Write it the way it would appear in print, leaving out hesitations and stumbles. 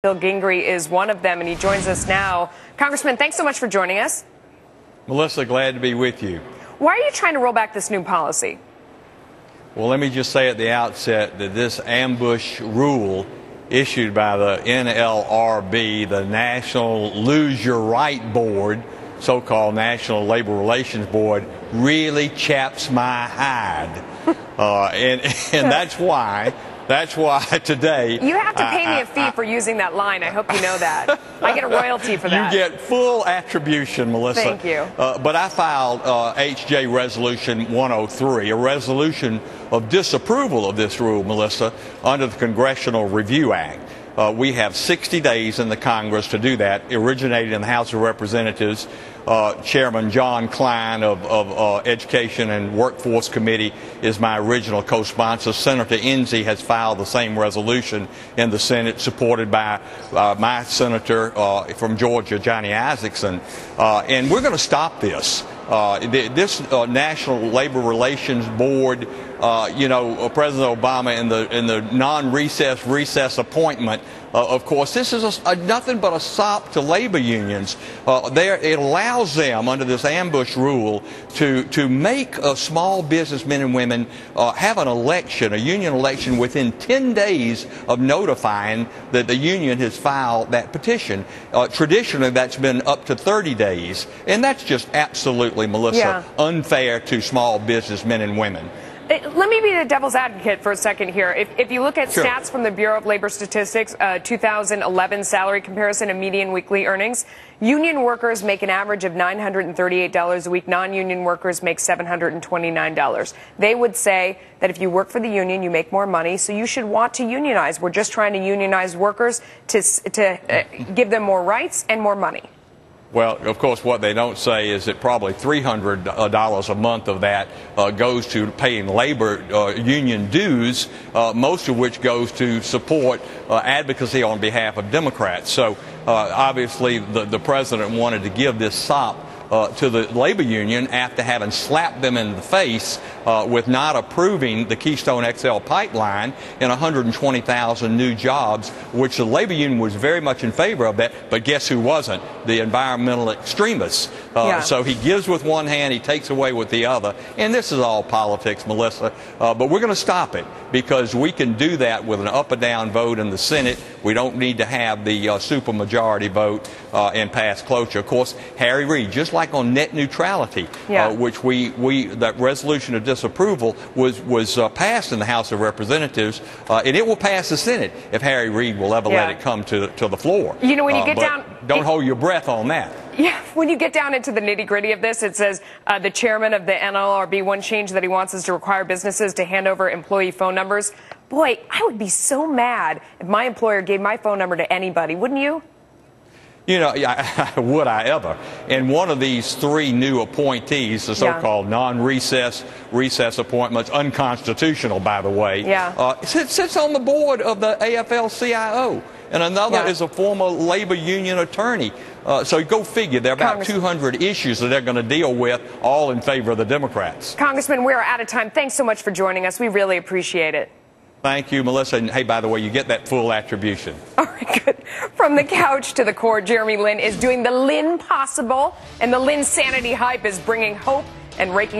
Bill Gingrey is one of them, and he joins us now. Congressman, thanks so much for joining us. Melissa, glad to be with you. Why are you trying to roll back this new policy? Well, let me just say at the outset that this ambush rule issued by the NLRB, the National Lose Your Right Board, so-called National Labor Relations Board, really chaps my hide. And that's why today... You have to pay me a fee for using that line. I hope you know that. I get a royalty for that. You get full attribution, Melissa. Thank you. But I filed HJ Resolution 103, a resolution of disapproval of this rule, Melissa, under the Congressional Review Act. We have 60 days in the Congress to do that. It originated in the House of Representatives. Chairman John Klein of Education and Workforce Committee is my original co-sponsor. Senator Enzi has filed the same resolution in the Senate, supported by my senator from Georgia, Johnny Isakson. And we're going to stop this. This National Labor Relations Board, President Obama in the non-recess appointment, of course, this is nothing but a sop to labor unions. It allows them, under this ambush rule, to make small businessmen and women have an election, a union election, within 10 days of notifying that the union has filed that petition. Traditionally, that's been up to 30 days, and that's just absolutely, Melissa, unfair to small businessmen and women. Let me be the devil's advocate for a second here. If you look at stats from the Bureau of Labor Statistics, 2011 salary comparison and median weekly earnings, union workers make an average of $938 a week. Non-union workers make $729. They would say that if you work for the union, you make more money, so you should want to unionize. We're just trying to unionize workers to give them more rights and more money. Well, of course, what they don't say is that probably $300 a month of that goes to paying labor union dues, most of which goes to support advocacy on behalf of Democrats. So obviously the president wanted to give this sop to the labor union after having slapped them in the face with not approving the Keystone XL pipeline and 120,000 new jobs, which the labor union was very much in favor of that. But guess who wasn't? The environmental extremists. So he gives with one hand, he takes away with the other. And this is all politics, Melissa. But we're going to stop it because we can do that with an up or down vote in the Senate. We don't need to have the supermajority vote and pass cloture. Of course, Harry Reid, just like on net neutrality, which that resolution of disapproval was passed in the House of Representatives, and it will pass the Senate if Harry Reid will ever let it come to the floor. You know, when you get down, don't hold your breath on that. Yeah, when you get down into the nitty-gritty of this, it says the chairman of the NLRB, one change that he wants is to require businesses to hand over employee phone numbers. Boy, I would be so mad if my employer gave my phone number to anybody, wouldn't you? You know, would I ever? And one of these three new appointees, the so-called non-recess appointments, unconstitutional, by the way, sits on the board of the AFL-CIO. And another is a former labor union attorney. So go figure, there are about 200 issues that they're going to deal with, all in favor of the Democrats. Congressman, we're out of time. Thanks so much for joining us. We really appreciate it. Thank you, Melissa. And hey, by the way, you get that full attribution. All right, good. From the couch to the court, Jeremy Lin is doing the Lin possible, and the Lin Sanity Hype is bringing hope and raking